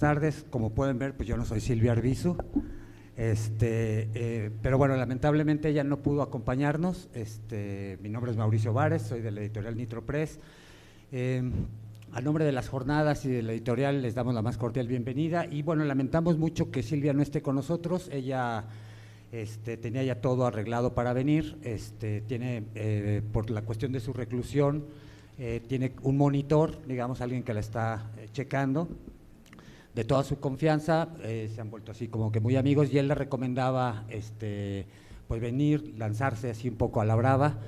tardes. Como pueden ver, pues yo no soy Silvia Arbizu, pero bueno, lamentablemente ella no pudo acompañarnos. Mi nombre es Mauricio Vares, soy de la editorial Nitro Press. A nombre de las jornadas y de la editorial les damos la más cordial bienvenida y bueno, lamentamos mucho que Silvia no esté con nosotros. Ella tenía ya todo arreglado para venir, tiene por la cuestión de su reclusión, tiene un monitor, digamos, alguien que la está checando, de toda su confianza, se han vuelto así como que muy amigos y él le recomendaba pues venir, lanzarse así un poco a la brava.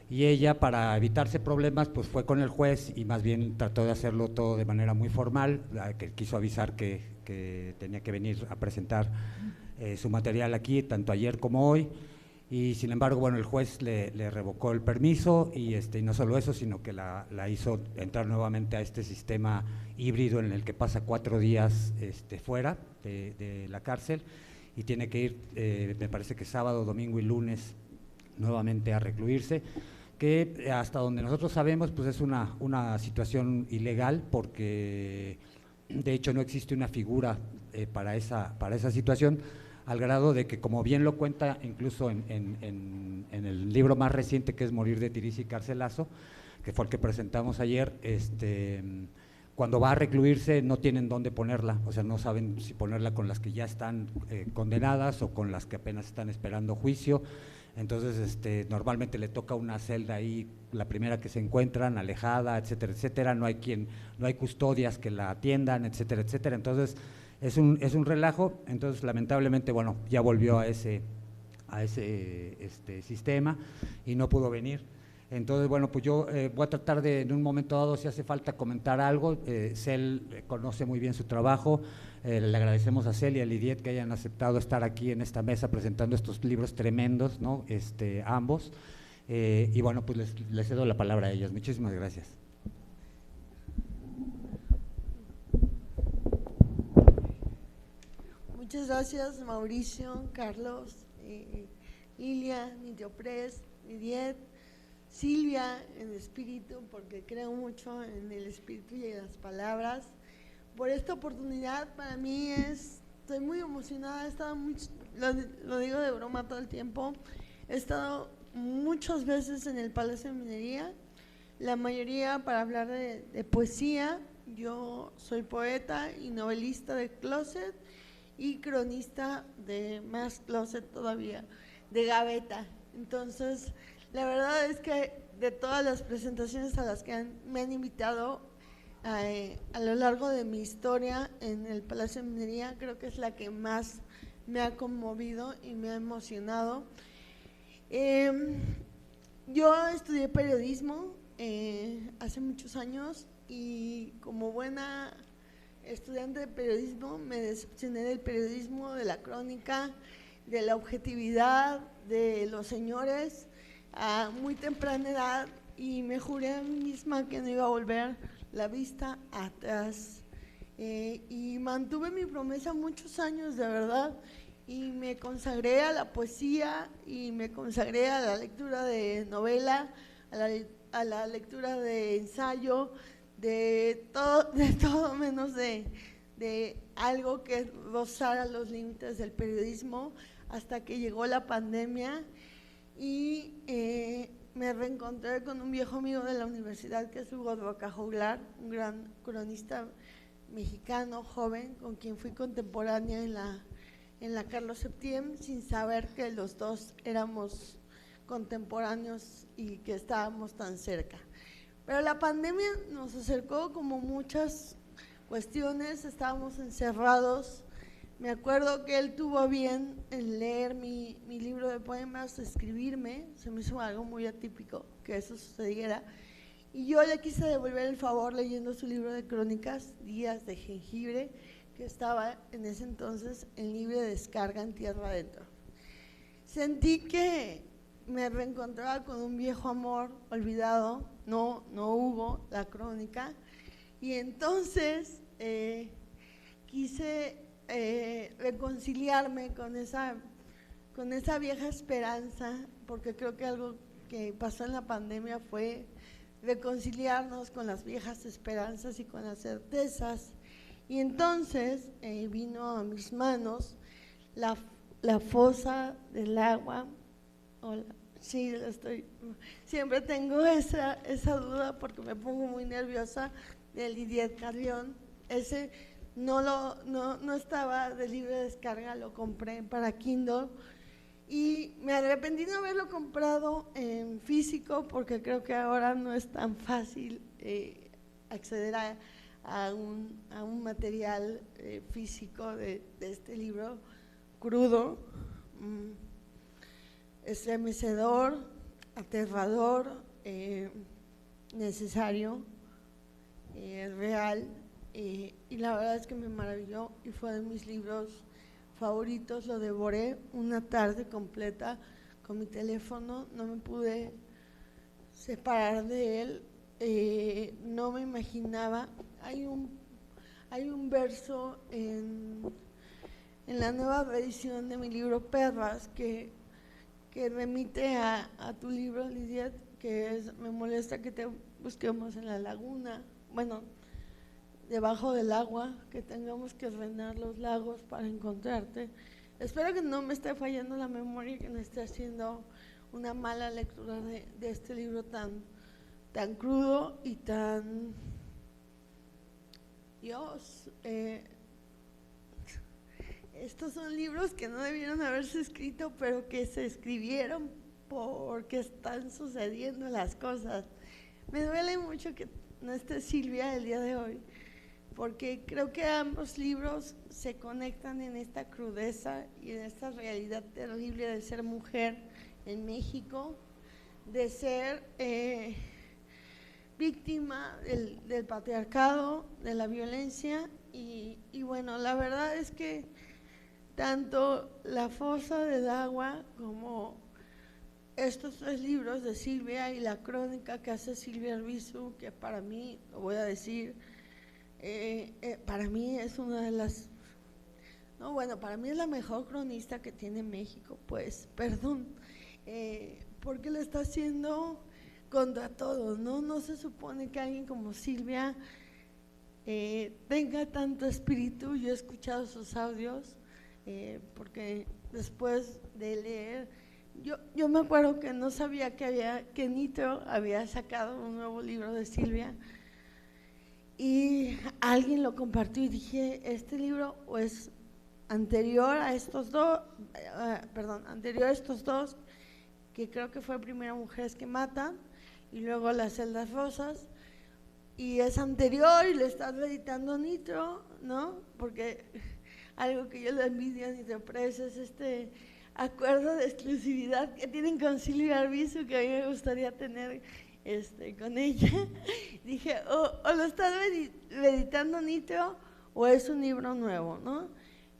Y ella, para evitarse problemas, pues fue con el juez y más bien trató de hacerlo todo de manera muy formal, que quiso avisar que tenía que venir a presentar su material aquí, tanto ayer como hoy, y sin embargo, bueno, el juez le revocó el permiso y no solo eso, sino que la hizo entrar nuevamente a este sistema híbrido en el que pasa 4 días fuera de la cárcel y tiene que ir, me parece que sábado, domingo y lunes, nuevamente a recluirse, que hasta donde nosotros sabemos pues es una situación ilegal porque de hecho no existe una figura para esa situación, al grado de que, como bien lo cuenta incluso en el libro más reciente, que es Morir de Tiriza y Carcelazo, que fue el que presentamos ayer, cuando va a recluirse no tienen dónde ponerla, o sea, no saben si ponerla con las que ya están condenadas o con las que apenas están esperando juicio. Entonces, normalmente le toca una celda ahí, la primera que se encuentran, alejada, etcétera, etcétera, no hay custodias que la atiendan, etcétera, etcétera. Entonces, es un relajo. Entonces, lamentablemente, bueno, ya volvió a ese sistema y no pudo venir. Entonces, bueno, pues yo voy a tratar de, en un momento dado, si hace falta comentar algo. Cel conoce muy bien su trabajo, le agradecemos a Cel y a Lidiet que hayan aceptado estar aquí en esta mesa presentando estos libros tremendos, ¿no? Ambos, y bueno, pues les cedo la palabra a ellas. Muchísimas gracias. Muchas gracias, Mauricio, Carlos, Lilia, Nitro Press, Lidiet, Silvia en espíritu, porque creo mucho en el espíritu y en las palabras, por esta oportunidad. Para mí estoy muy emocionada, he estado lo digo de broma todo el tiempo, he estado muchas veces en el Palacio de Minería, la mayoría para hablar de poesía. Yo soy poeta y novelista de closet y cronista de más closet todavía, de gaveta. Entonces, la verdad es que de todas las presentaciones a las que me han invitado a lo largo de mi historia en el Palacio de Minería, creo que es la que más me ha conmovido y me ha emocionado. Yo estudié periodismo hace muchos años y como buena estudiante de periodismo me decepcioné del periodismo, de la crónica, de la objetividad, de los señores a muy temprana edad, y me juré a mí misma que no iba a volver la vista atrás, y mantuve mi promesa muchos años, de verdad, y me consagré a la poesía y me consagré a la lectura de novela, a la lectura de ensayo, de todo menos de algo que rozara los límites del periodismo, hasta que llegó la pandemia y me reencontré con un viejo amigo de la universidad, que es Hugo Roca Juglar, un gran cronista mexicano, joven, con quien fui contemporánea en la Carlos Septién, sin saber que los dos éramos contemporáneos y que estábamos tan cerca. Pero la pandemia nos acercó como muchas cuestiones, estábamos encerrados. Me acuerdo que él tuvo bien en leer mi libro de poemas, escribirme, se me hizo algo muy atípico que eso sucediera, y yo le quise devolver el favor leyendo su libro de crónicas, Días de Jengibre, que estaba en ese entonces en libre descarga en Tierra Adentro. Sentí que me reencontraba con un viejo amor olvidado, no Hugo, la crónica, y entonces quise reconciliarme con esa vieja esperanza, porque creo que algo que pasó en la pandemia fue reconciliarnos con las viejas esperanzas y con las certezas, Y entonces vino a mis manos la fosa del agua. Hola. Sí, siempre tengo esa duda porque me pongo muy nerviosa, de Lidiet Carrión. Ese no estaba de libre descarga, lo compré para Kindle y me arrepentí de no haberlo comprado en físico porque creo que ahora no es tan fácil acceder a un material físico de este libro crudo. Estremecedor, aterrador, necesario, real, y la verdad es que me maravilló y fue de mis libros favoritos. Lo devoré una tarde completa con mi teléfono, no me pude separar de él. No me imaginaba. Hay un verso en la nueva edición de mi libro Perras que remite a tu libro, Lidiet, que es: me molesta que te busquemos en la laguna, bueno, debajo del agua, que tengamos que renar los lagos para encontrarte. Espero que no me esté fallando la memoria y que no esté haciendo una mala lectura de este libro tan crudo y tan… Dios, estos son libros que no debieron haberse escrito, pero que se escribieron porque están sucediendo las cosas. Me duele mucho que no esté Silvia el día de hoy, porque creo que ambos libros se conectan en esta crudeza y en esta realidad terrible de ser mujer en México, de ser víctima del patriarcado, de la violencia y bueno, la verdad es que tanto La fosa del agua como estos 3 libros de Silvia y la crónica que hace Silvia Arbizu, que para mí, lo voy a decir, para mí es una de las… No, bueno, para mí es la mejor cronista que tiene México, pues, perdón, porque lo está haciendo contra todo, ¿no? No se supone que alguien como Silvia tenga tanto espíritu. Yo he escuchado sus audios, porque después de leer, yo me acuerdo que no sabía que Nitro había sacado un nuevo libro de Silvia y alguien lo compartió y dije, este libro o es anterior a estos dos, que creo que fue primero Mujeres que Matan y luego Las celdas rosas, y es anterior y lo está reeditando Nitro, ¿no? Porque algo que yo le envidio a Nitro Press es este acuerdo de exclusividad que tienen con Silvia Arbizu, que a mí me gustaría tener con ella. Dije, o lo está reeditando Nitro o es un libro nuevo, ¿no?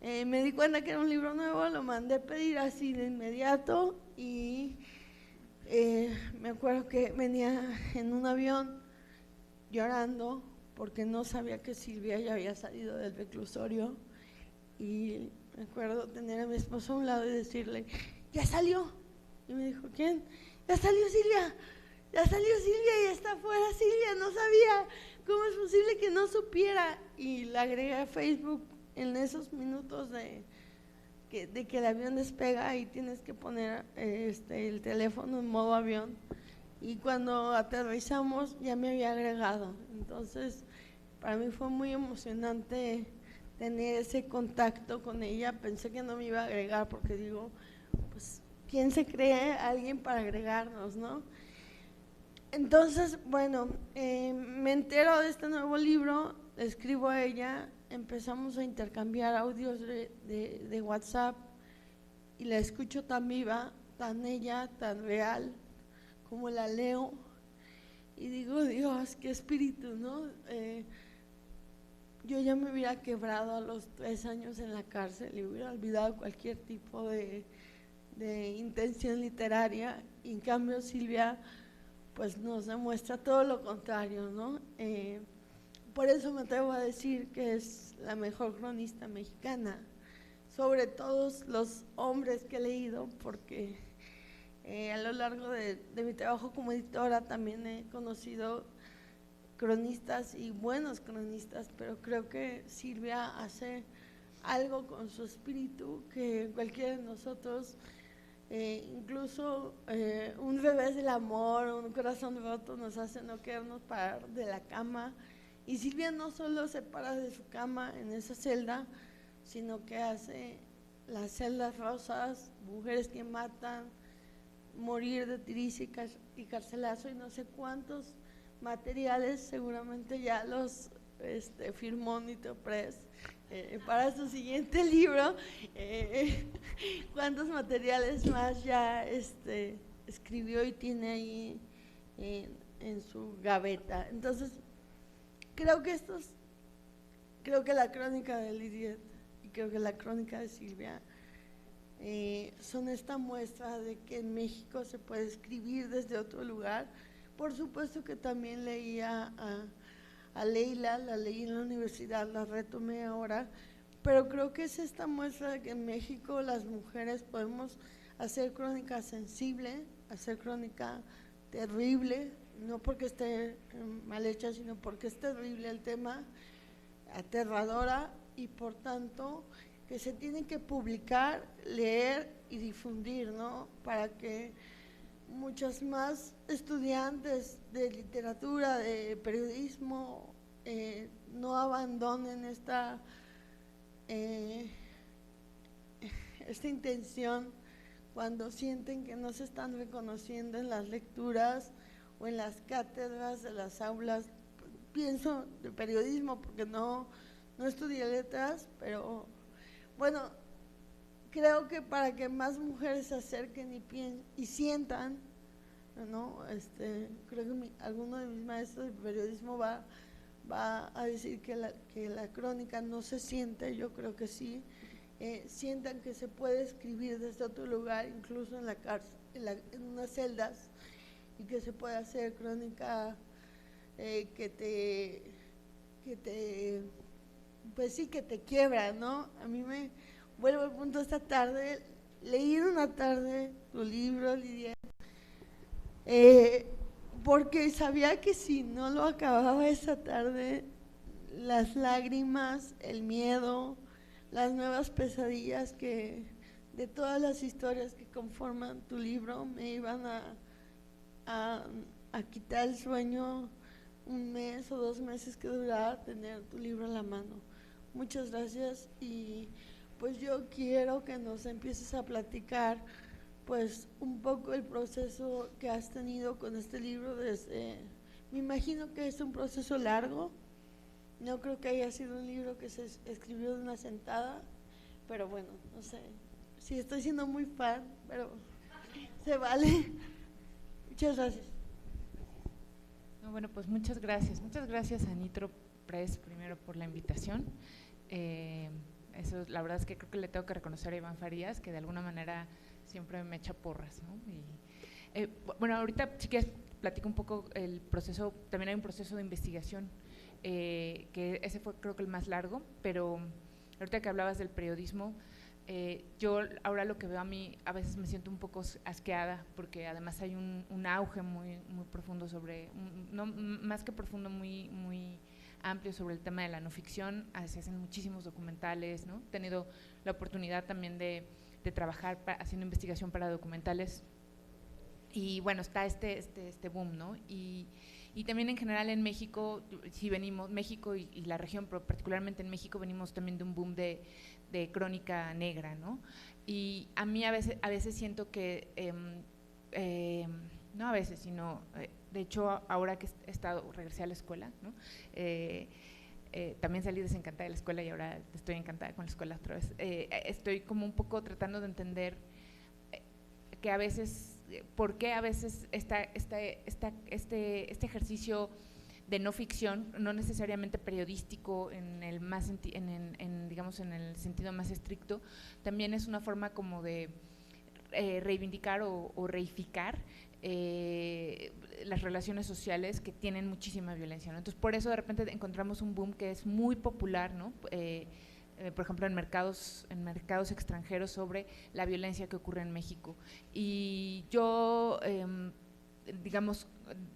Me di cuenta que era un libro nuevo, lo mandé a pedir así de inmediato y me acuerdo que venía en un avión llorando porque no sabía que Silvia ya había salido del reclusorio y me acuerdo tener a mi esposo a un lado y decirle, ya salió, y me dijo, ¿quién? Ya salió Silvia y está afuera Silvia, no sabía, ¿cómo es posible que no supiera? Y la agregué a Facebook en esos minutos de que el avión despega y tienes que poner el teléfono en modo avión, y cuando aterrizamos ya me había agregado. Entonces para mí fue muy emocionante tener ese contacto con ella. Pensé que no me iba a agregar porque digo, pues ¿quién se cree alguien para agregarnos, no? Entonces, bueno, me entero de este nuevo libro, le escribo a ella, empezamos a intercambiar audios de WhatsApp y la escucho tan viva, tan ella, tan real, como la leo y digo, Dios, qué espíritu, ¿no? Yo ya me hubiera quebrado a los 3 años en la cárcel y hubiera olvidado cualquier tipo de intención literaria, y en cambio Silvia pues nos demuestra todo lo contrario, ¿no? Por eso me atrevo a decir que es la mejor cronista mexicana, sobre todos los hombres que he leído, porque a lo largo de mi trabajo como editora también he conocido cronistas y buenos cronistas, pero creo que Silvia hace algo con su espíritu que cualquiera de nosotros, incluso un revés del amor, un corazón roto nos hace no querernos parar de la cama, y Silvia no solo se para de su cama en esa celda, sino que hace las celdas rosas, mujeres que matan, morir de tiricia y carcelazo y no sé cuántos materiales, seguramente ya los firmó Nitro Press para su siguiente libro, cuántos materiales más ya escribió y tiene ahí en su gaveta. Entonces creo que la crónica de Lidiet y creo que la crónica de Silvia son esta muestra de que en México se puede escribir desde otro lugar. Por supuesto que también leía a Leila, la leí en la universidad, la retomé ahora, pero creo que es esta muestra de que en México las mujeres podemos hacer crónica sensible, hacer crónica terrible, no porque esté mal hecha, sino porque es terrible el tema, aterradora, y por tanto que se tiene que publicar, leer y difundir, ¿no? Para que muchas más estudiantes de literatura, de periodismo, no abandonen esta intención cuando sienten que no se están reconociendo en las lecturas o en las cátedras de las aulas. Pienso de periodismo porque no estudié letras, pero bueno, creo que para que más mujeres se acerquen y sientan, ¿no? Creo que alguno de mis maestros de periodismo va a decir que la crónica no se siente, yo creo que sí, sientan que se puede escribir desde otro lugar, incluso en la cárcel, en unas celdas, y que se puede hacer crónica pues sí, que te quiebra, ¿no? A mí me vuelvo al punto esta tarde, leí en una tarde tu libro, Lidia, porque sabía que si no lo acababa esa tarde, las lágrimas, el miedo, las nuevas pesadillas de todas las historias que conforman tu libro me iban a quitar el sueño un mes o 2 meses que duraba tener tu libro en la mano. Muchas gracias, y pues yo quiero que nos empieces a platicar pues un poco el proceso que has tenido con este libro me imagino que es un proceso largo, no creo que haya sido un libro que se escribió de una sentada, pero bueno, no sé, sí estoy siendo muy fan, pero se vale. Muchas gracias. No, bueno, pues muchas gracias a Nitro Press primero por la invitación. Eso, la verdad es que creo que le tengo que reconocer a Iván Farías, que de alguna manera siempre me echa porras, ¿no? Bueno, ahorita si quieres platico un poco el proceso, también hay un proceso de investigación, que ese fue creo que el más largo, pero ahorita que hablabas del periodismo, yo ahora lo que veo a veces me siento un poco asqueada, porque además hay un auge muy profundo sobre, no, más que profundo, muy amplio sobre el tema de la no ficción. Se hacen muchísimos documentales, ¿no? He tenido la oportunidad también de trabajar haciendo investigación para documentales, y bueno, está este boom, ¿no? Y también en general en México, si venimos, México y la región, pero particularmente en México, venimos también de un boom de crónica negra, ¿no? Y a mí a veces siento que, no a veces, sino, de hecho, ahora que regresé a la escuela, ¿no? También salí desencantada de la escuela y ahora estoy encantada con la escuela otra vez. Estoy como un poco tratando de entender que a veces, por qué a veces este ejercicio de no ficción, no necesariamente periodístico digamos en el sentido más estricto, también es una forma como de reivindicar o reificar las relaciones sociales que tienen muchísima violencia, ¿no? Entonces por eso de repente encontramos un boom que es muy popular, ¿no? Por ejemplo en mercados extranjeros, sobre la violencia que ocurre en México. Y yo digamos,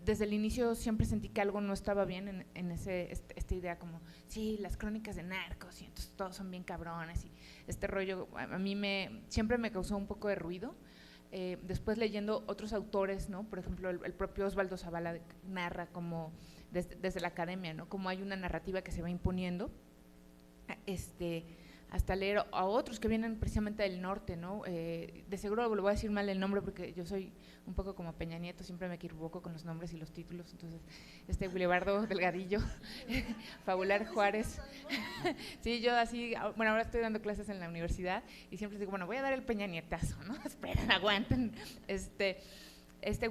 desde el inicio siempre sentí que algo no estaba bien en esta idea como, sí, las crónicas de narcos y entonces todos son bien cabrones y este rollo a mí siempre me causó un poco de ruido. Después leyendo otros autores, ¿no? Por ejemplo, el propio Osvaldo Zavala narra como desde la academia, ¿no? Como hay una narrativa que se va imponiendo, hasta leer a otros que vienen precisamente del norte, ¿no? De seguro lo voy a decir mal el nombre porque yo soy un poco como Peña Nieto, siempre me equivoco con los nombres y los títulos, entonces, Wilibardo Delgadillo, Fabular Juárez, sí, yo así, bueno, ahora estoy dando clases en la universidad y siempre digo, bueno, voy a dar el Peña Nietazo, ¿no? Esperen, aguanten,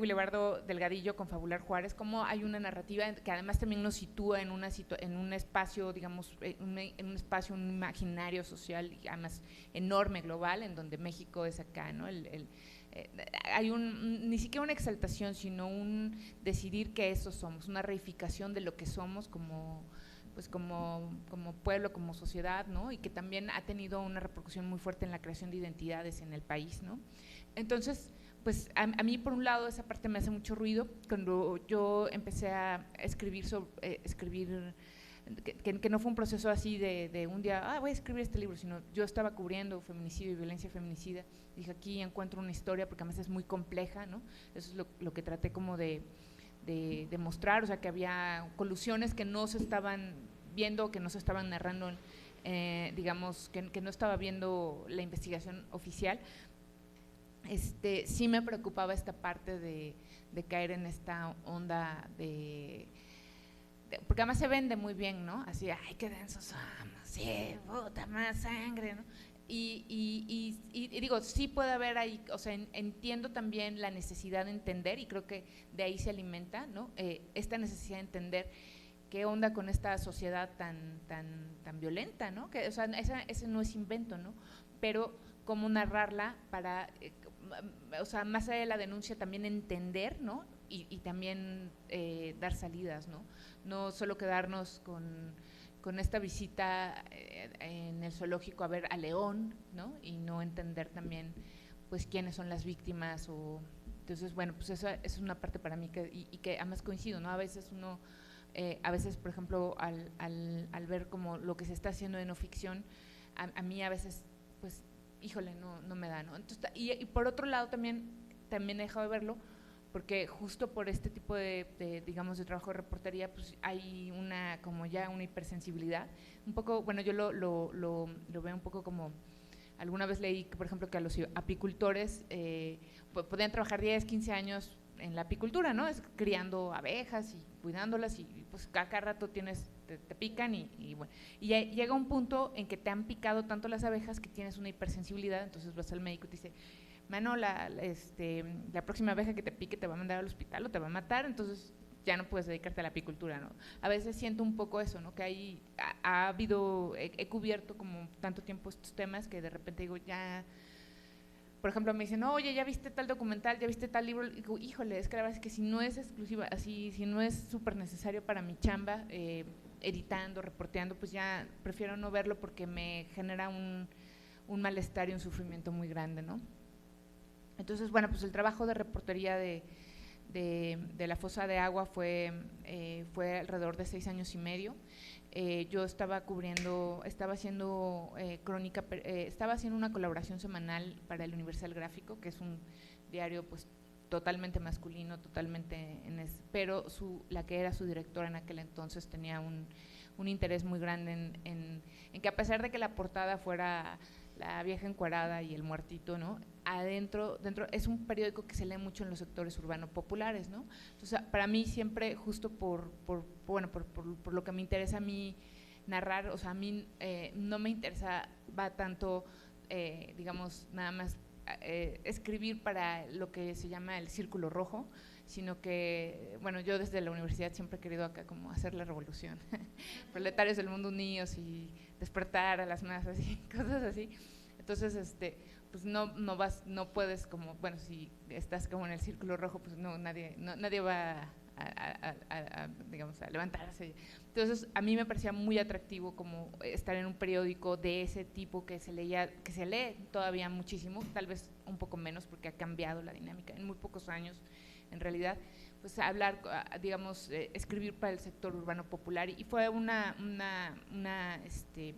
Wilibardo Delgadillo con Fabular Juárez, como hay una narrativa que además también nos sitúa en un espacio, digamos, en un espacio, un imaginario social, además enorme, global, en donde México es acá, ¿no? Hay ni siquiera una exaltación, sino un decidir que eso somos, una reificación de lo que somos como pueblo, como sociedad, ¿no? Y que también ha tenido una repercusión muy fuerte en la creación de identidades en el país, ¿no? Entonces, pues a mí por un lado esa parte me hace mucho ruido. Cuando yo empecé a escribir, que no fue un proceso así de un día, voy a escribir este libro, sino yo estaba cubriendo feminicidio y violencia feminicida, dije aquí encuentro una historia porque además es muy compleja, ¿no? Eso es lo que traté como de mostrar, o sea que había colusiones que no se estaban viendo, que no se estaban narrando, digamos, que no estaba viendo la investigación oficial. Sí me preocupaba esta parte de caer en esta onda porque además se vende muy bien, ¿no? Así, ay, qué densos somos, sí, puta, más sangre, ¿no? Y digo, sí puede haber ahí, o sea, entiendo también la necesidad de entender y creo que de ahí se alimenta, ¿no? Esta necesidad de entender qué onda con esta sociedad tan violenta, ¿no? Que, o sea, ese no es invento, ¿no? Pero cómo narrarla para, o sea, más allá de la denuncia también entender, ¿no? Y también dar salidas, ¿no? No solo quedarnos con esta visita en el zoológico a ver a León, ¿no? Y no entender también, pues, quiénes son las víctimas entonces, bueno, pues esa es una parte para mí que además coincido, ¿no? A veces por ejemplo, al ver como lo que se está haciendo de no ficción, a mí a veces, pues, híjole, no me da, ¿no? Entonces, y por otro lado también he dejado de verlo, porque justo por este tipo digamos, de trabajo de reportería, pues hay como ya una hipersensibilidad, un poco, bueno, yo lo veo un poco como, alguna vez leí, por ejemplo, que a los apicultores podían trabajar 10, 15 años en la apicultura, ¿no? Es criando abejas y cuidándolas y pues cada rato te pican y bueno, y llega un punto en que te han picado tanto las abejas que tienes una hipersensibilidad, entonces vas al médico y te dice, mano, la próxima abeja que te pique te va a mandar al hospital o te va a matar, entonces ya no puedes dedicarte a la apicultura, ¿no? A veces siento un poco eso, ¿no? Que he cubierto como tanto tiempo estos temas que de repente digo, ya, por ejemplo, me dicen, oye, ¿ya viste tal documental? ¿Ya viste tal libro? Y digo, híjole, es que la verdad es que si no es exclusiva, así, si no es súper necesario para mi chamba, editando, reporteando, pues ya prefiero no verlo porque me genera un malestar y un sufrimiento muy grande, ¿no? Entonces, bueno, pues el trabajo de reportería de la fosa de agua fue alrededor de 6 años y medio. Yo estaba haciendo crónica, estaba haciendo una colaboración semanal para el Universal Gráfico, que es un diario pues totalmente masculino, totalmente pero la que era su directora en aquel entonces tenía un interés muy grande en que a pesar de que la portada fuera la vieja encuerada y el muertito, ¿no? Dentro es un periódico que se lee mucho en los sectores urbanos populares, ¿no? Entonces, para mí siempre, justo por lo que me interesa a mí narrar, o sea, a mí no me va tanto, digamos, nada más escribir para lo que se llama el círculo rojo, sino que, bueno, yo desde la universidad siempre he querido acá como hacer la revolución, proletarios del mundo unidos y despertar a las masas y cosas así. Entonces, pues no puedes como, bueno, si estás como en el círculo rojo, pues nadie va digamos, a levantarse. Entonces, a mí me parecía muy atractivo como estar en un periódico de ese tipo que se lee todavía muchísimo, tal vez un poco menos porque ha cambiado la dinámica en muy pocos años. en realidad, pues hablar, digamos, escribir para el sector urbano popular, y fue una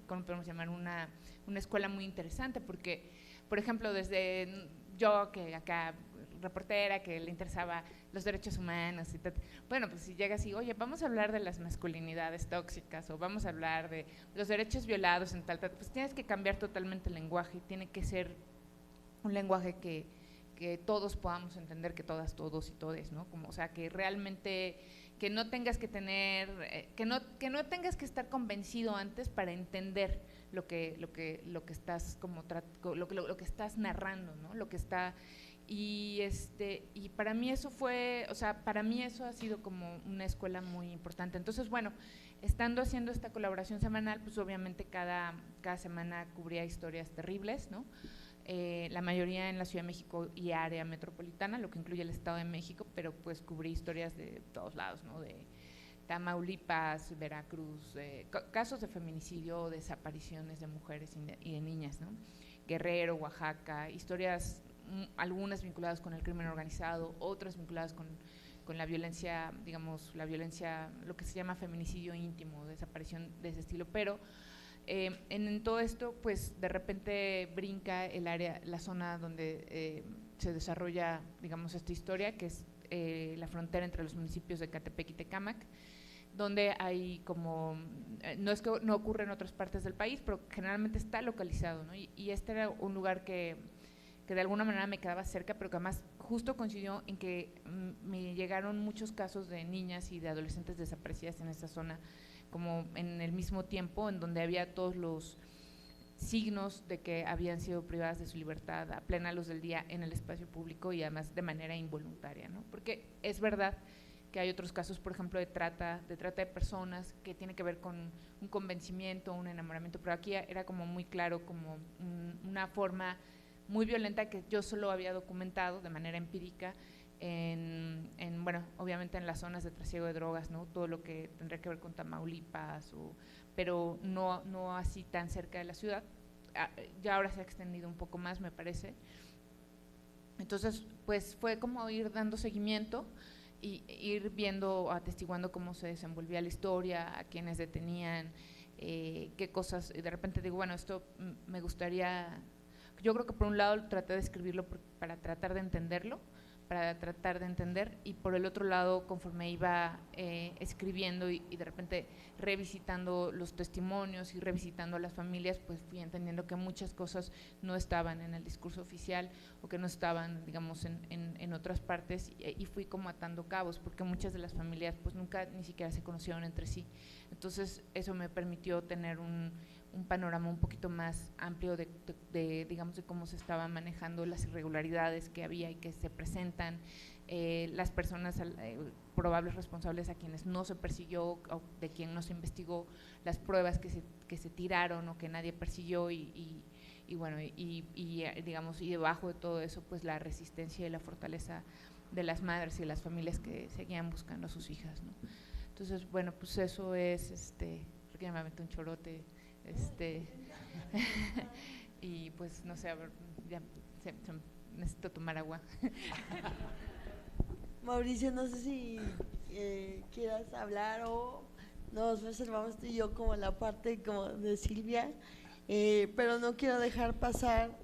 ¿cómo podemos llamar? Una escuela muy interesante, porque, por ejemplo, desde yo, que acá reportera, que le interesaba los derechos humanos y tal, bueno, pues si llegas y, oye, vamos a hablar de las masculinidades tóxicas, o vamos a hablar de los derechos violados en tal, pues tienes que cambiar totalmente el lenguaje, tiene que ser un lenguaje que todos podamos entender, que todas, todos y todes, ¿no? Como, o sea, que realmente, que no tengas que tener, que no tengas que estar convencido antes para entender lo que estás como lo que estás narrando, ¿no? Lo que está, y para mí eso fue, o sea, para mí eso ha sido como una escuela muy importante. Entonces, bueno, estando haciendo esta colaboración semanal, pues obviamente cada semana cubría historias terribles, ¿no? La mayoría en la Ciudad de México y área metropolitana, lo que incluye el Estado de México, pero pues cubrí historias de todos lados, ¿no? De Tamaulipas, Veracruz, casos de feminicidio, desapariciones de mujeres y de niñas, ¿no? Guerrero, Oaxaca, historias, algunas vinculadas con el crimen organizado, otras vinculadas con la violencia, digamos, la violencia, lo que se llama feminicidio íntimo, desaparición de ese estilo, pero en todo esto, pues de repente brinca el área, la zona donde se desarrolla, digamos, esta historia, que es la frontera entre los municipios de Ecatepec y Tecámac, donde hay como, no es que no ocurre en otras partes del país, pero generalmente está localizado, ¿no? Y este era un lugar que de alguna manera me quedaba cerca, pero que además justo coincidió en que me llegaron muchos casos de niñas y de adolescentes desaparecidas en esa zona, como en el mismo tiempo, en donde había todos los signos de que habían sido privadas de su libertad a plena luz del día en el espacio público, y además de manera involuntaria, ¿no? Porque es verdad que hay otros casos, por ejemplo, de trata de personas, que tiene que ver con un convencimiento, un enamoramiento, pero aquí era como muy claro, como una forma muy violenta que yo solo había documentado de manera empírica bueno, obviamente en las zonas de trasiego de drogas, ¿no? Todo lo que tendría que ver con Tamaulipas, pero no así tan cerca de la ciudad. Ya ahora se ha extendido un poco más, me parece. Entonces, pues fue como ir dando seguimiento y ir viendo, atestiguando cómo se desenvolvía la historia, a quienes detenían, qué cosas, y de repente digo, bueno, esto me gustaría, yo creo que por un lado traté de escribirlo para tratar de entenderlo, y por el otro lado, conforme iba escribiendo y de repente revisitando los testimonios y revisitando a las familias, pues fui entendiendo que muchas cosas no estaban en el discurso oficial, o que no estaban, digamos, en otras partes, y fui como atando cabos, porque muchas de las familias pues nunca ni siquiera se conocieron entre sí. Entonces eso me permitió tener un panorama un poquito más amplio digamos, de cómo se estaban manejando las irregularidades que había y que se presentan, las personas probables responsables a quienes no se persiguió, o de quien no se investigó, las pruebas que se tiraron o que nadie persiguió, y bueno, digamos, y debajo de todo eso, pues la resistencia y la fortaleza de las madres y las familias que seguían buscando a sus hijas, ¿no? Entonces, bueno, pues eso es, porque ya me aventé un chorote, y pues no sé, a ver, ya necesito tomar agua. Mauricio, no sé si quieras hablar, o nos reservamos tú y yo como la parte como de Silvia, pero no quiero dejar pasar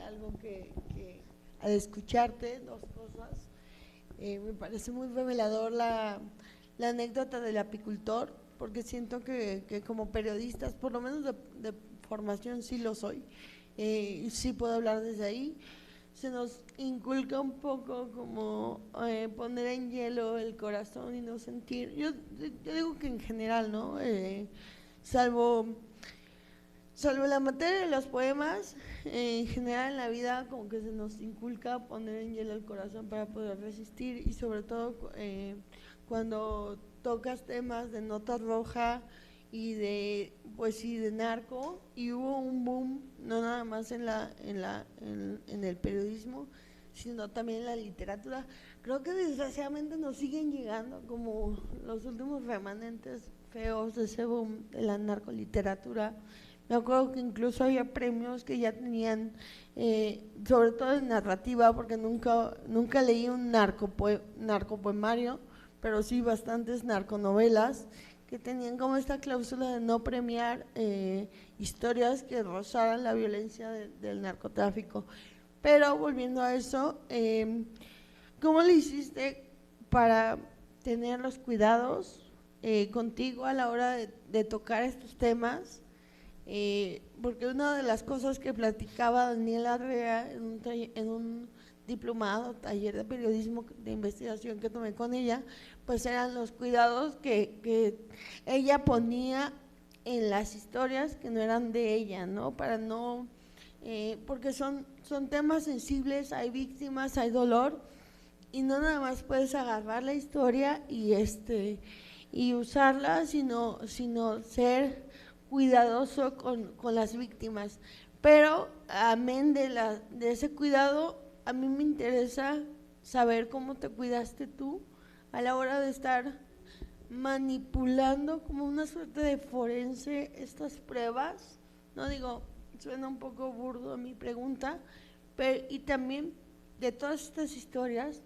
algo que al escucharte, dos cosas. Me parece muy revelador la anécdota del apicultor, porque siento que como periodistas, por lo menos de formación sí lo soy, sí puedo hablar desde ahí. Se nos inculca un poco como poner en hielo el corazón y no sentir. Yo digo que en general, ¿no? Salvo la materia de los poemas, en general en la vida como que se nos inculca poner en hielo el corazón para poder resistir, y sobre todo cuando tocas temas de nota roja y de poesía, de narco, y hubo un boom no nada más en el periodismo, sino también en la literatura. Creo que desgraciadamente nos siguen llegando como los últimos remanentes feos de ese boom de la narcoliteratura Me acuerdo que incluso había premios que ya tenían, sobre todo en narrativa, porque nunca leí un narcopoemario, pero sí bastantes narconovelas que tenían como esta cláusula de no premiar historias que rozaran la violencia del narcotráfico. Pero volviendo a eso, ¿cómo le hiciste para tener los cuidados contigo a la hora de tocar estos temas? Porque una de las cosas que platicaba Daniela Arrea en un diplomado, taller de periodismo de investigación que tomé con ella, pues eran los cuidados que ella ponía en las historias que no eran de ella, ¿no? Para no, porque son temas sensibles, hay víctimas, hay dolor, y no nada más puedes agarrar la historia y usarla, sino ser cuidadoso con las víctimas. Pero amén de ese cuidado, a mí me interesa saber cómo te cuidaste tú a la hora de estar manipulando como una suerte de forense estas pruebas. No digo, suena un poco burdo mi pregunta, pero y también de todas estas historias,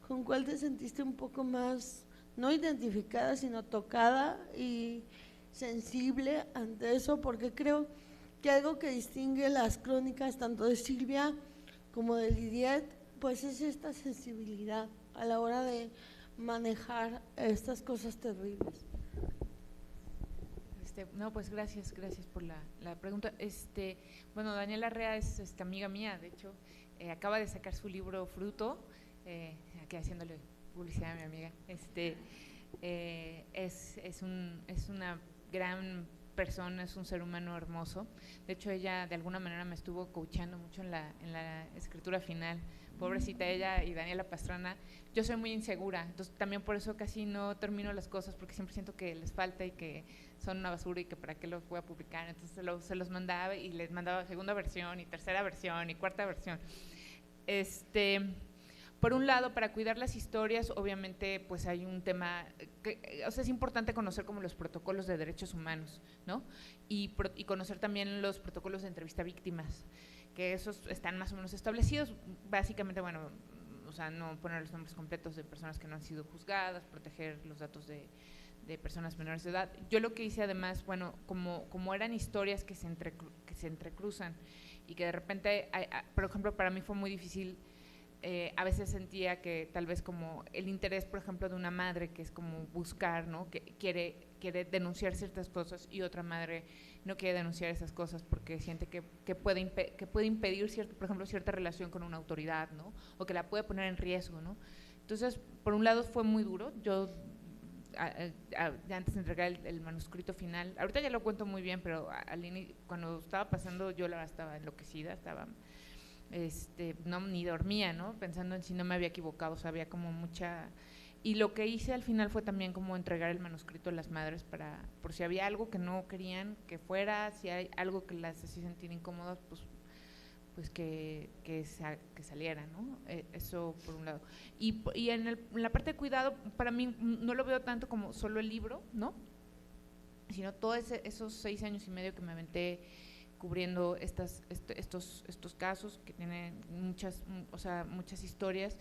¿con cuál te sentiste un poco más, no identificada, sino tocada y sensible ante eso? Porque creo que algo que distingue las crónicas tanto de Silvia como de Lidiet, pues es esta sensibilidad a la hora de manejar estas cosas terribles. No, pues gracias por la pregunta. Bueno, Daniela Arrea es amiga mía, de hecho, acaba de sacar su libro Fruto, aquí haciéndole publicidad a mi amiga. Es una gran persona, es un ser humano hermoso. De hecho, ella de alguna manera me estuvo coachando mucho en la escritura final. Pobrecita ella y Daniela Pastrana. Yo soy muy insegura, entonces también por eso casi no termino las cosas, porque siempre siento que les falta y que son una basura y que para qué los voy a publicar. Entonces se los mandaba y les mandaba segunda versión y tercera versión y cuarta versión. Por un lado, para cuidar las historias, obviamente, pues hay un tema, o sea, es importante conocer como los protocolos de derechos humanos, ¿no? Y conocer también los protocolos de entrevista a víctimas, que esos están más o menos establecidos, básicamente, bueno, o sea, no poner los nombres completos de personas que no han sido juzgadas, proteger los datos de personas menores de edad. Yo lo que hice además, bueno, como eran historias que se entrecruzan y que de repente, por ejemplo, para mí fue muy difícil. A veces sentía que tal vez como el interés, por ejemplo, de una madre que es como buscar, ¿no? Que quiere denunciar ciertas cosas y otra madre no quiere denunciar esas cosas porque siente que puede impedir, por ejemplo, cierta relación con una autoridad, ¿no? O que la puede poner en riesgo, ¿no? Entonces, por un lado fue muy duro. Yo, ya antes de entregar el manuscrito final, ahorita ya lo cuento muy bien, pero cuando estaba pasando yo la verdad estaba enloquecida, estaba… no, ni dormía, ¿no? Pensando en si no me había equivocado, o sea, había como mucha… Y lo que hice al final fue también como entregar el manuscrito a las madres por si había algo que no querían que fuera, si hay algo que las hacía sentir incómodas, pues que saliera, ¿no? Eso por un lado. Y en la parte de cuidado, para mí no lo veo tanto como solo el libro, ¿no? Sino todos esos 6 años y medio que me aventé cubriendo estos casos que tienen muchas historias,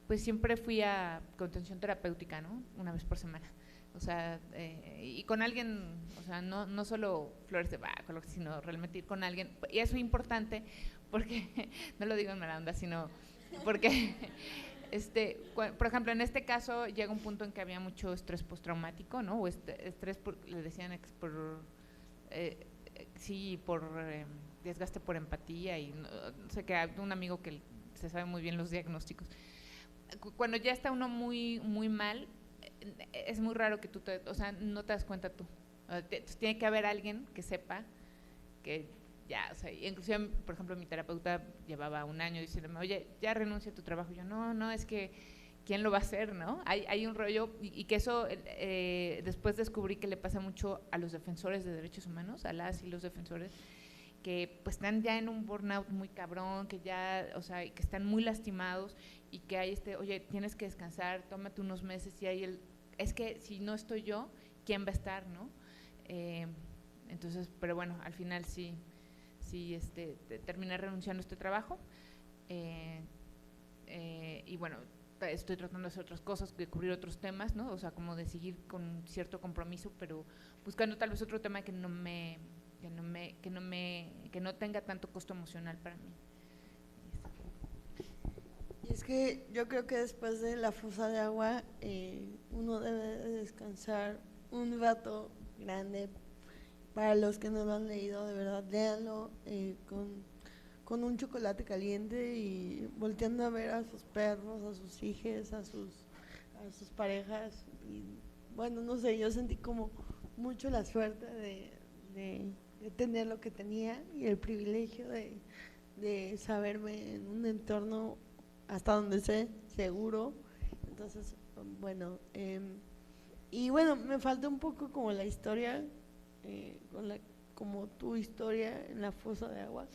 pues siempre fui a contención terapéutica, ¿no? Una vez por semana. O sea, y con alguien, o sea, no solo flores de Bach, sino realmente ir con alguien. Y eso es importante porque, no lo digo en mala onda, sino porque, por ejemplo, en este caso llega un punto en que había mucho estrés postraumático, ¿no? O estrés, le decían por desgaste por empatía y no sé, que hay un amigo que se sabe muy bien los diagnósticos. Cuando ya está uno muy, muy mal, es muy raro que o sea, no te das cuenta tú. Tiene que haber alguien que sepa que ya, o sea, inclusive, por ejemplo, mi terapeuta llevaba 1 año diciéndome, oye, ya renuncia a tu trabajo. Yo, no, es que ¿quién lo va a hacer, no? Hay un rollo, y que eso después descubrí que le pasa mucho a los defensores de derechos humanos, a las y los defensores, que pues están ya en un burnout muy cabrón, que ya, o sea, que están muy lastimados y que hay oye, tienes que descansar, tómate unos meses, y hay es que si no estoy yo, ¿quién va a estar, no? Entonces, pero bueno, al final sí terminé renunciando a este trabajo, y bueno, estoy tratando de hacer otras cosas, de cubrir otros temas, ¿no? O sea, como de seguir con cierto compromiso, pero buscando tal vez otro tema que no tenga tanto costo emocional para mí. Y es que yo creo que después de La Fosa de Agua uno debe de descansar un rato grande. Para los que no lo han leído, de verdad, léanlo con un chocolate caliente y volteando a ver a sus perros, a sus hijos, a sus parejas. Y bueno, no sé, yo sentí como mucho la suerte de tener lo que tenía y el privilegio de saberme en un entorno hasta donde sé, seguro. Entonces, bueno, y bueno, me falta un poco como la historia, como tu historia en La Fosa de Agua.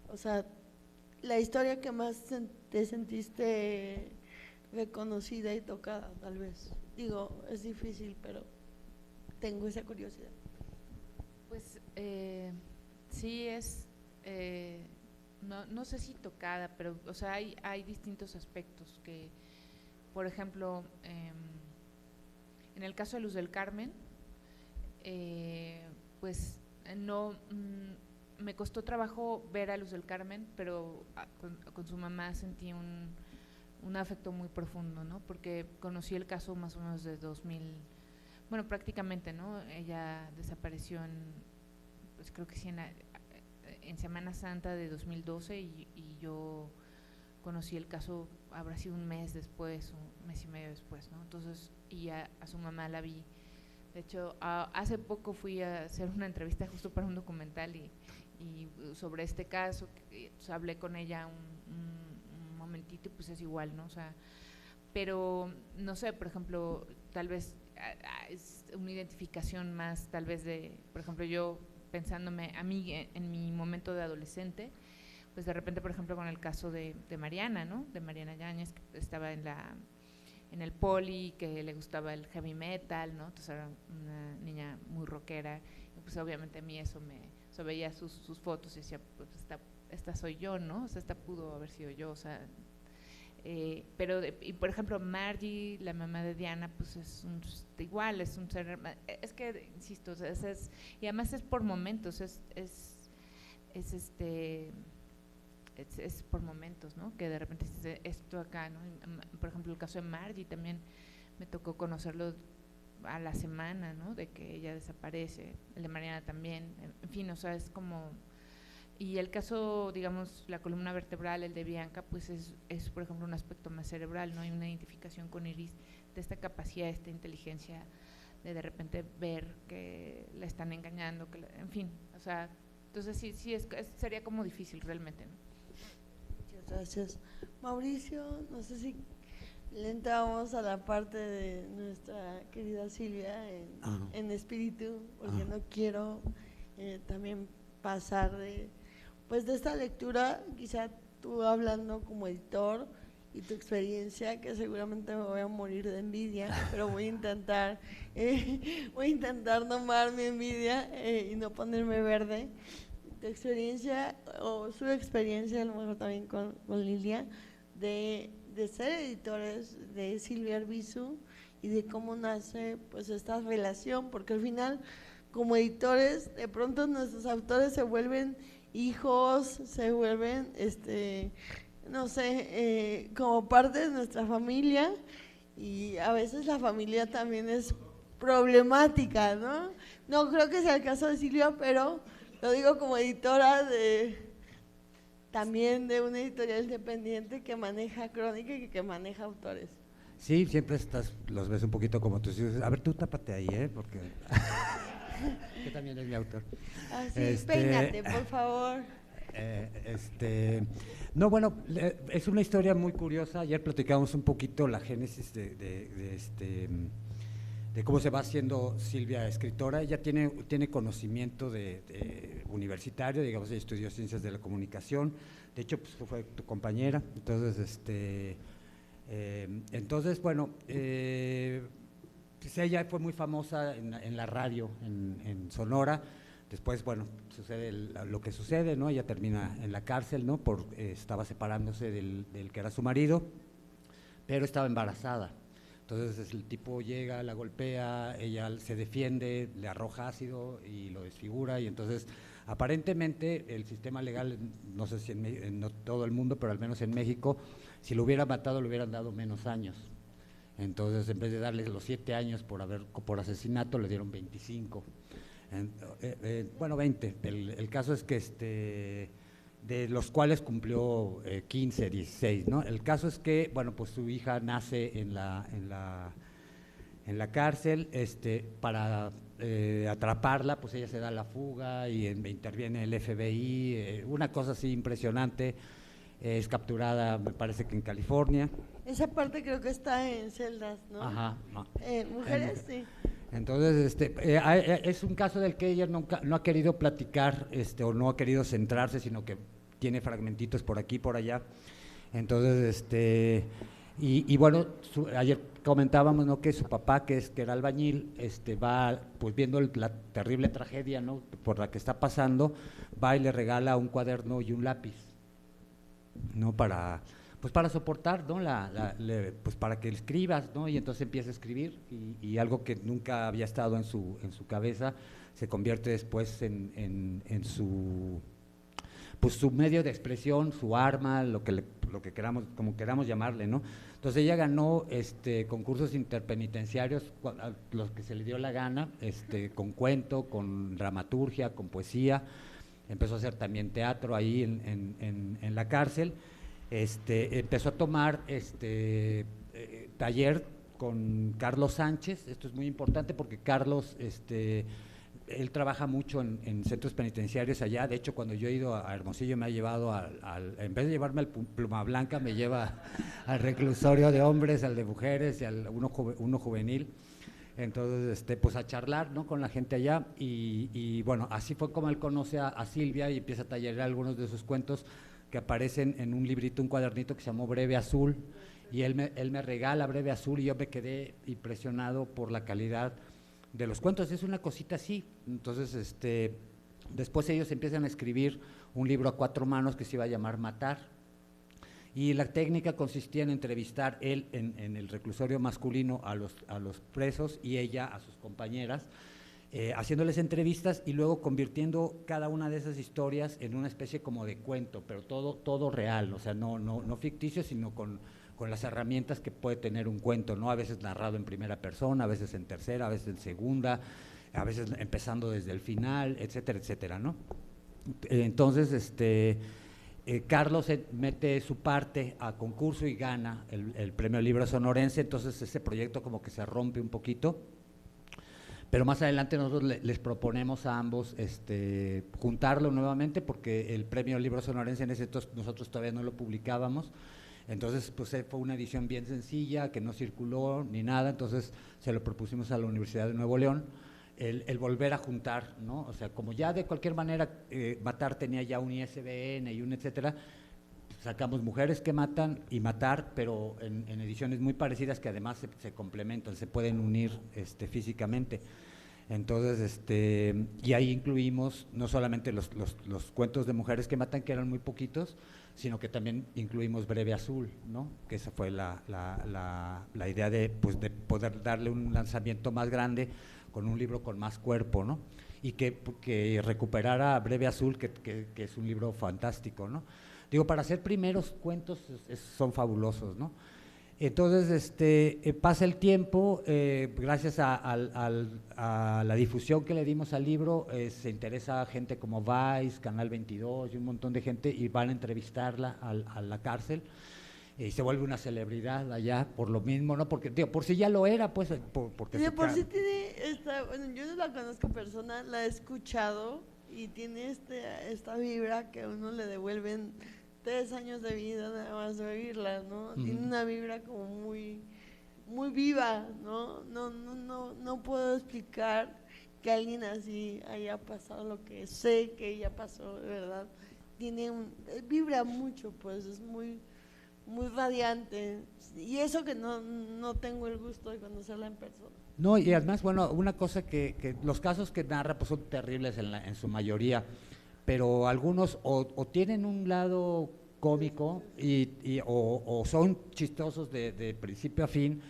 O sea, la historia que más te sentiste reconocida y tocada, tal vez. Digo, es difícil, pero tengo esa curiosidad. Pues sí es, no sé si tocada, pero o sea, hay distintos aspectos que, por ejemplo, en el caso de Luz del Carmen, pues no, me costó trabajo ver a Luz del Carmen, pero con su mamá sentí un afecto muy profundo, ¿no? Porque conocí el caso más o menos de 2000, bueno, prácticamente, ¿no? Ella desapareció pues creo que sí, en Semana Santa de 2012 y yo conocí el caso, habrá sido un mes después, un mes y medio después, ¿no? Entonces, y a su mamá la vi. De hecho, hace poco fui a hacer una entrevista justo para un documental y sobre este caso, pues, hablé con ella un momentito y pues es igual, ¿no? O sea, pero no sé, por ejemplo, tal vez es una identificación más, tal vez de, por ejemplo, yo pensándome a mí en mi momento de adolescente, pues de repente, por ejemplo, con el caso de Mariana, ¿no? De Mariana Yáñez, que estaba en el poli, que le gustaba el heavy metal, ¿no? Entonces era una niña muy rockera, y pues obviamente a mí eso o sea, veía sus fotos y decía, pues esta soy yo, ¿no? O sea, esta pudo haber sido yo, o sea, pero, y por ejemplo, Margie, la mamá de Diana, pues igual, es un ser, es que, insisto, o sea, y además es por momentos, es por momentos, ¿no? Que de repente esto acá, ¿no? Por ejemplo, el caso de Margie también me tocó conocerlo a la semana, ¿no? De que ella desaparece, el de Mariana también, en fin, o sea, es como, y el caso, digamos, la columna vertebral, el de Bianca, pues es por ejemplo un aspecto más cerebral, ¿no? Hay una identificación con Iris de esta capacidad, de esta inteligencia de repente ver que la están engañando, en fin, o sea, entonces sí sería como difícil realmente, ¿no? Muchas gracias. Mauricio, no sé si le entramos a la parte de nuestra querida Silvia en espíritu, porque no quiero también pasar de esta lectura, quizá tú hablando como editor y tu experiencia, que seguramente me voy a morir de envidia, pero voy a intentar domar mi envidia y no ponerme verde. Tu experiencia o su experiencia, a lo mejor también con Lilia, de ser editores de Silvia Arbizu y de cómo nace pues esta relación, porque al final como editores de pronto nuestros autores se vuelven hijos, se vuelven no sé, como parte de nuestra familia, y a veces la familia también es problemática, ¿no? No creo que sea el caso de Silvia, pero lo digo como editora también de una editorial independiente que maneja crónica y que maneja autores. Sí, siempre los ves un poquito como tus hijos. A ver, tú tápate ahí, porque que también es mi autor. Así, peínate, por favor. No, bueno, es una historia muy curiosa. Ayer platicamos un poquito la génesis de cómo se va haciendo Silvia escritora. Ella tiene conocimiento universitario, digamos, ella estudió Ciencias de la Comunicación. De hecho, pues fue tu compañera. Entonces, bueno, pues ella fue muy famosa en la radio, en Sonora. Después, bueno, sucede lo que sucede, ¿no? Ella termina en la cárcel, ¿no? Estaba separándose del que era su marido, pero estaba embarazada. Entonces el tipo llega, la golpea, ella se defiende, le arroja ácido y lo desfigura, y entonces aparentemente el sistema legal, no sé si en no todo el mundo, pero al menos en México, si lo hubiera matado le hubieran dado menos años. Entonces en vez de darle los 7 años por asesinato, le dieron 25. Bueno, 20. El caso es que de los cuales cumplió 15, 16, ¿no? El caso es que, bueno, pues su hija nace en la cárcel, para atraparla, pues ella se da la fuga y interviene el FBI, una cosa así impresionante, es capturada, me parece que en California. Esa parte creo que está en Celdas, ¿no? Ajá. Mujeres, sí. Entonces, es un caso del que ella nunca no ha querido platicar, o no ha querido centrarse, sino que tiene fragmentitos por aquí, por allá. Entonces, y bueno, ayer comentábamos, ¿no?, que su papá, que era albañil, va pues viendo la terrible tragedia, ¿no?, por la que está pasando, va y le regala un cuaderno y un lápiz, ¿no?, para soportar, ¿no?, pues para que escribas, ¿no?, y entonces empieza a escribir, y algo que nunca había estado en su cabeza se convierte después en su, pues su medio de expresión, su arma, lo que queramos, como queramos llamarle, ¿no? Entonces ella ganó concursos interpenitenciarios, los que se le dio la gana, con cuento, con dramaturgia, con poesía. Empezó a hacer también teatro ahí en la cárcel. Empezó a tomar taller con Carlos Sánchez. Esto es muy importante porque Carlos, él trabaja mucho en centros penitenciarios allá. De hecho, cuando yo he ido a Hermosillo me ha llevado en vez de llevarme al Pluma Blanca, me lleva al reclusorio de hombres, al de mujeres y al uno juvenil. Entonces, pues a charlar, ¿no?, con la gente allá, y bueno, así fue como él conoce a Silvia y empieza a tallerear algunos de sus cuentos que aparecen en un librito, un cuadernito que se llamó Breve Azul, y él me regala Breve Azul, y yo me quedé impresionado por la calidad de los cuentos. Es una cosita así. Entonces, después ellos empiezan a escribir un libro a 4 manos que se iba a llamar Matar, y la técnica consistía en entrevistar él en el reclusorio masculino a los presos, y ella a sus compañeras, haciéndoles entrevistas y luego convirtiendo cada una de esas historias en una especie como de cuento, pero todo real, o sea, no ficticio, sino con las herramientas que puede tener un cuento, ¿no? A veces narrado en primera persona, a veces en tercera, a veces en segunda, a veces empezando desde el final, etcétera, etcétera, ¿no? Entonces, Carlos mete su parte a concurso y gana el premio Libro Sonorense. Entonces ese proyecto como que se rompe un poquito, pero más adelante nosotros les proponemos a ambos juntarlo nuevamente, porque el premio Libro Sonorense en ese entonces nosotros todavía no lo publicábamos. Entonces, pues fue una edición bien sencilla, que no circuló ni nada. Entonces se lo propusimos a la Universidad de Nuevo León, el volver a juntar, ¿no? O sea, como ya de cualquier manera Matar tenía ya un ISBN y un etcétera, sacamos Mujeres que Matan y Matar, pero en ediciones muy parecidas, que además se complementan, se pueden unir físicamente. Entonces, y ahí incluimos no solamente los cuentos de Mujeres que Matan, que eran muy poquitos, sino que también incluimos Breve Azul, ¿no?, que esa fue la idea de poder darle un lanzamiento más grande, con un libro con más cuerpo, ¿no?, y que recuperara Breve Azul, que es un libro fantástico, ¿no? Digo, para hacer primeros cuentos son fabulosos, ¿no? Entonces, pasa el tiempo, gracias a la difusión que le dimos al libro, se interesa gente como Vice, Canal 22 y un montón de gente, y van a entrevistarla a la cárcel, y se vuelve una celebridad allá por lo mismo, ¿no? Porque, digo, por si ya lo era, pues, porque... De por sí tiene bueno, yo no la conozco personal, la he escuchado, y tiene esta vibra que a uno le devuelven 3 años de vida nada más de oírla, ¿no? Tiene una vibra como muy, muy viva, ¿no? No puedo explicar que alguien así haya pasado lo que sé que ella pasó, de verdad. Vibra mucho, pues, es muy, muy radiante. Y eso que no tengo el gusto de conocerla en persona. No, y además, bueno, una cosa que los casos que narra pues son terribles en su mayoría, pero algunos o tienen un lado cómico o son chistosos de principio a fin,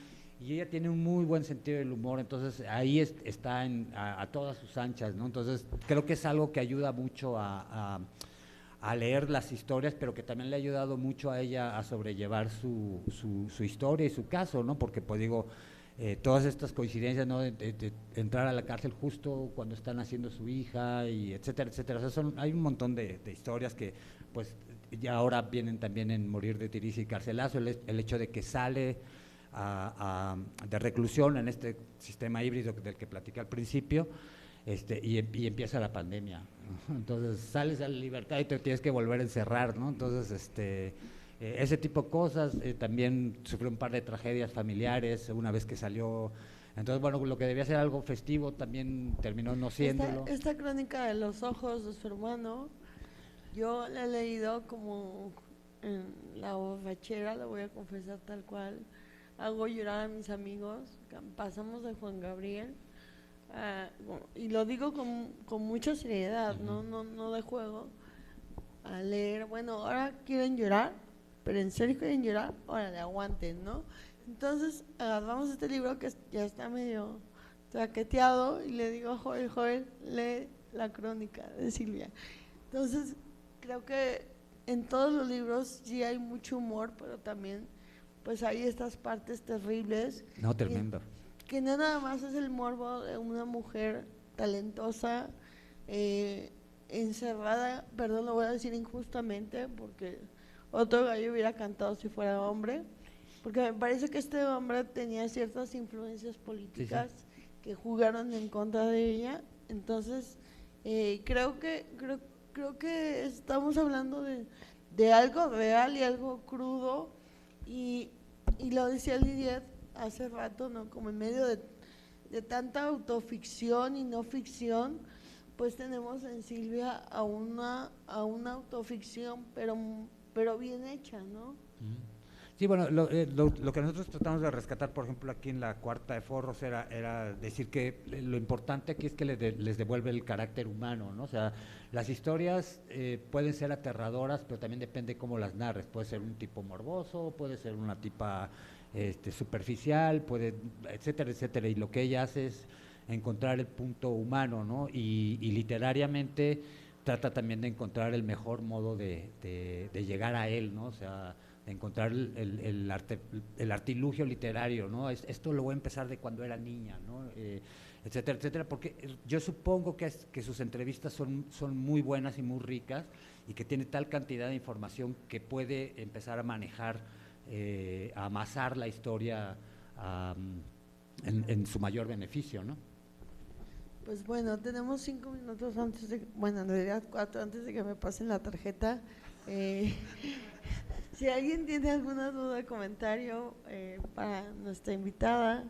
y ella tiene un muy buen sentido del humor, entonces ahí está a todas sus anchas, ¿no? Entonces creo que es algo que ayuda mucho a leer las historias, pero que también le ha ayudado mucho a ella a sobrellevar su historia y su caso, ¿no? Porque pues digo, todas estas coincidencias, ¿no? De entrar a la cárcel justo cuando están haciendo su hija, y etcétera, etcétera. O sea, hay un montón de historias que pues ya ahora vienen también en Morir de Tiriza y Carcelazo, el hecho de que sale de reclusión en este sistema híbrido del que platicé al principio, y empieza la pandemia, ¿no? Entonces sales a la libertad y te tienes que volver a encerrar, ¿no? Entonces, ese tipo de cosas, también sufrió un par de tragedias familiares una vez que salió, entonces bueno, lo que debía ser algo festivo también terminó no siéndolo. Esta crónica de los ojos de su hermano, yo la he leído como en la borrachera, la voy a confesar tal cual, hago llorar a mis amigos, pasamos de Juan Gabriel, y lo digo con mucha seriedad, no de juego, a leer, bueno, ahora quieren llorar, pero en serio quieren llorar, órale, aguanten, ¿no? Entonces agarramos este libro que ya está medio traqueteado y le digo a Joel, lee la crónica de Silvia. Entonces creo que en todos los libros sí hay mucho humor, pero también pues hay estas partes terribles. No, tremendo. Que no nada más es el morbo de una mujer talentosa, encerrada, perdón, lo voy a decir injustamente, porque otro gallo hubiera cantado si fuera hombre, porque me parece que este hombre tenía ciertas influencias políticas que jugaron en contra de ella. Entonces creo que estamos hablando de algo real y algo crudo, y lo decía Lidiet hace rato, ¿no? Como en medio de tanta autoficción y no ficción, pues tenemos en Silvia a una autoficción, pero bien hecha, ¿no? Sí, bueno, lo que nosotros tratamos de rescatar, por ejemplo, aquí en la Cuarta de Forros, era decir que lo importante aquí es que les devuelve el carácter humano, ¿no? O sea, las historias pueden ser aterradoras, pero también depende cómo las narres. Puede ser un tipo morboso, puede ser una tipa superficial, etcétera, etcétera. Y lo que ella hace es encontrar el punto humano, ¿no? Y literariamente trata también de encontrar el mejor modo de llegar a él, ¿no? O sea, de encontrar el artilugio literario, ¿no? Esto lo voy a empezar de cuando era niña, ¿no? Etcétera, etcétera, porque yo supongo que sus entrevistas son muy buenas y muy ricas, y que tiene tal cantidad de información que puede empezar a manejar, a amasar la historia en su mayor beneficio, ¿no? Pues bueno, tenemos 5 minutos antes de, bueno, en realidad 4 antes de que me pasen la tarjeta. Si alguien tiene alguna duda o comentario para nuestra invitada.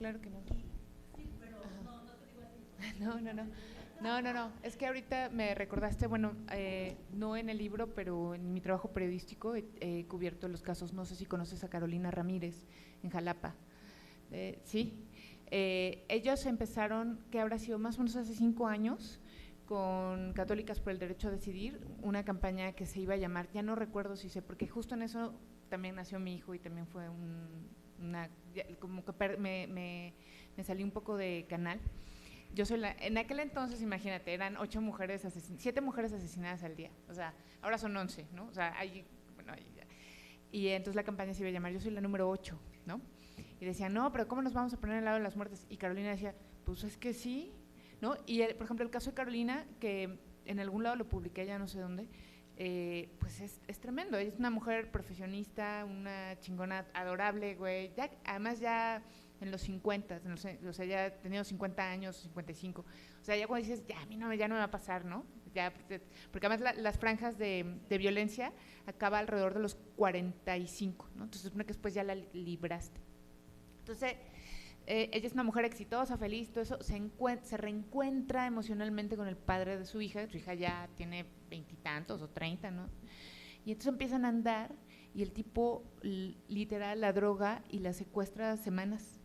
claro que no. No, es que ahorita me recordaste, bueno, no en el libro, pero en mi trabajo periodístico he cubierto los casos, no sé si conoces a Carolina Ramírez en Jalapa, ¿sí? Ellos empezaron, que habrá sido más o menos hace 5 años, con Católicas por el Derecho a Decidir, una campaña que se iba a llamar, ya no recuerdo si sé, porque justo en eso también nació mi hijo y también fue como que me salí un poco de canal. Yo soy en aquel entonces, imagínate, eran 7 mujeres asesinadas al día, o sea, ahora son 11, ¿no? O sea, y entonces la campaña se iba a llamar Yo soy la número 8, ¿no? Y decían, no, pero ¿cómo nos vamos a poner al lado de las muertes? Y Carolina decía, pues es que sí, ¿no? Y por ejemplo, el caso de Carolina, que en algún lado lo publiqué, ya no sé dónde, pues es tremendo. Ella es una mujer profesionista, una chingona adorable, güey. Además ya en los 50, no sé, o sea, ya ha tenido 50 años, 55. O sea, ya cuando dices, ya a mí ya no me va a pasar, ¿no? Ya, porque además las franjas de violencia acaba alrededor de los 45, ¿no? Entonces supone que después ya la libraste. Entonces, ella es una mujer exitosa, feliz, todo eso, se reencuentra emocionalmente con el padre de su hija ya tiene 20 y tantos o 30, ¿no? Y entonces empiezan a andar y el tipo literal la droga y la secuestra semanas.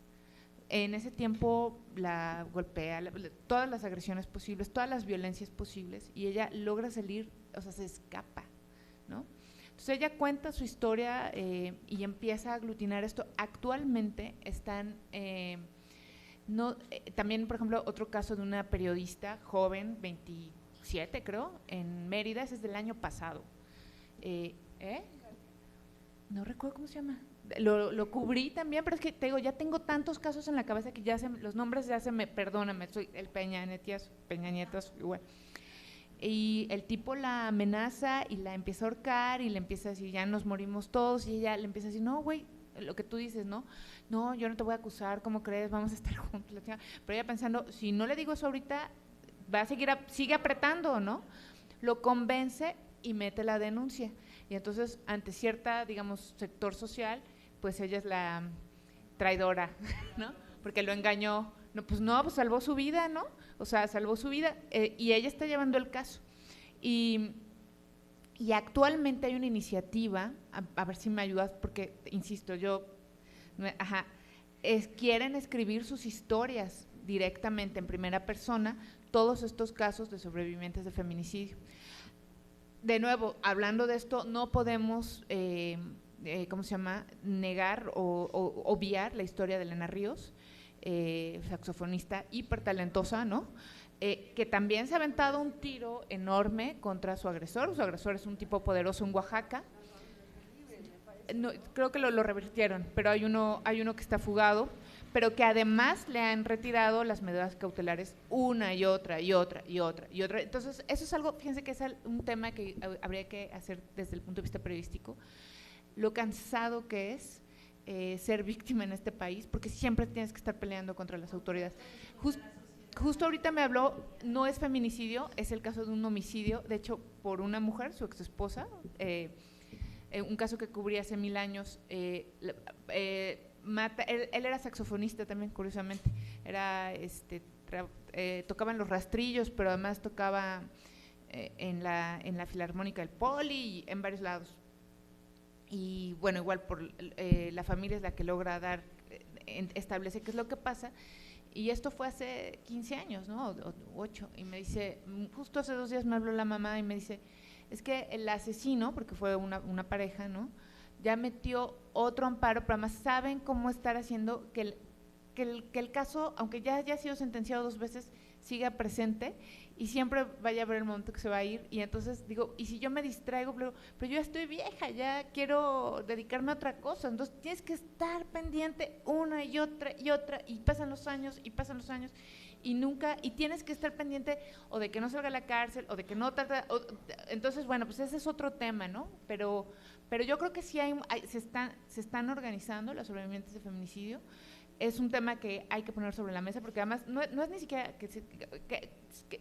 En ese tiempo la golpea, todas las agresiones posibles, todas las violencias posibles, y ella logra salir, o sea, se escapa, ¿no? Entonces ella cuenta su historia y empieza a aglutinar esto. Actualmente están, también por ejemplo otro caso de una periodista joven, 27 creo, en Mérida, ese es del año pasado. No recuerdo cómo se llama. Lo cubrí también, pero es que te digo, ya tengo tantos casos en la cabeza que los nombres ya perdóname, soy el Peña Nietos, igual. Y el tipo la amenaza y la empieza a ahorcar y le empieza a decir, ya nos morimos todos, y ella le empieza a decir, no, güey, lo que tú dices, ¿no? No, yo no te voy a acusar, ¿cómo crees? Vamos a estar juntos. Pero ella pensando, si no le digo eso ahorita, va a sigue apretando, ¿no? Lo convence y mete la denuncia. Y entonces, ante cierta, digamos, sector social, pues ella es la traidora, ¿no? Porque lo engañó. No, pues salvó su vida, ¿no? O sea, salvó su vida y ella está llevando el caso. Y actualmente hay una iniciativa, a ver si me ayudas, porque, insisto, quieren escribir sus historias directamente en primera persona, todos estos casos de sobrevivientes de feminicidio. De nuevo, hablando de esto, no podemos, negar o obviar la historia de Elena Ríos, saxofonista hipertalentosa, ¿no? Que también se ha aventado un tiro enorme contra su agresor. Su agresor es un tipo poderoso en Oaxaca. No, creo que lo revirtieron, pero hay uno que está fugado, pero que además le han retirado las medidas cautelares una y otra. Entonces, eso es algo, fíjense que es un tema que habría que hacer desde el punto de vista periodístico, lo cansado que es ser víctima en este país, porque siempre tienes que estar peleando contra las autoridades. Justo ahorita me habló, no es feminicidio, es el caso de un homicidio, de hecho, por una mujer, su exesposa, un caso que cubrí hace 1000 años, él era saxofonista también, curiosamente, tocaba en los rastrillos, pero además tocaba en la Filarmónica del Poli y en varios lados. Y bueno, igual por la familia es la que logra establece qué es lo que pasa, y esto fue hace 15 años, ¿no? O 8, y me dice, justo hace 2 días me habló la mamá y me dice, es que el asesino, porque fue una pareja, ¿no?, ya metió otro amparo, pero además saben cómo estar haciendo que el caso, aunque ya haya sido sentenciado 2 veces, siga presente y siempre vaya a haber el momento que se va a ir. Y entonces digo, y si yo me distraigo, pero yo ya estoy vieja, ya quiero dedicarme a otra cosa, entonces tienes que estar pendiente una y otra, y pasan los años, y nunca, y tienes que estar pendiente o de que no salga a la cárcel, o de que no trata, entonces bueno, pues ese es otro tema, ¿no? Pero yo creo que sí se están organizando las sobrevivientes de feminicidio. Es un tema que hay que poner sobre la mesa, porque además no es ni siquiera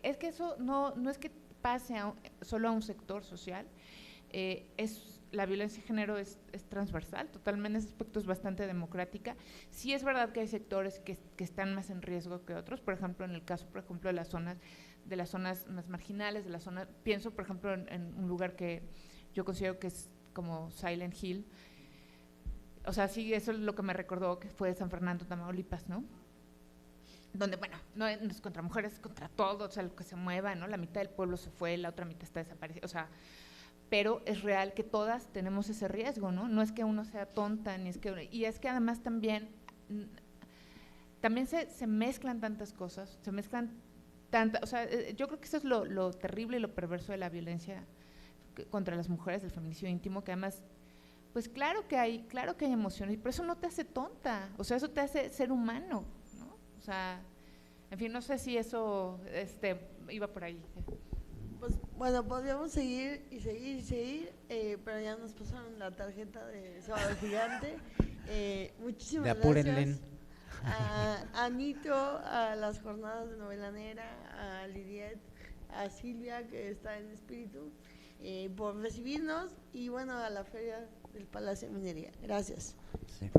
es que eso no es que pase solo a un sector social, es la violencia de género es transversal, totalmente, ese aspecto es bastante democrática. Sí es verdad que hay sectores que están más en riesgo que otros, por ejemplo, en el caso, por ejemplo, de las zonas más marginales, pienso, por ejemplo, en un lugar que yo considero que es como Silent Hill. O sea, sí, eso es lo que me recordó, que fue San Fernando, Tamaulipas, ¿no? Donde, bueno, no es contra mujeres, es contra todo, o sea, lo que se mueva, ¿no? La mitad del pueblo se fue, la otra mitad está desaparecida, o sea, pero es real que todas tenemos ese riesgo, ¿no? No es que uno sea tonta, y es que además también se mezclan tantas cosas, o sea, yo creo que eso es lo terrible y lo perverso de la violencia contra las mujeres, del feminicidio íntimo, que además, pues claro que hay emociones, pero eso no te hace tonta, o sea, eso te hace ser humano, ¿no? O sea, en fin, no sé si eso iba por ahí. Pues bueno, podríamos seguir, pero ya nos pasaron la tarjeta de Sábado Gigante. Muchísimas gracias a Nitro, a las jornadas de Novelanera, a Lidiet, a Silvia, que está en espíritu, por recibirnos, y bueno, a la Feria del Palacio de Minería. Gracias. Sí.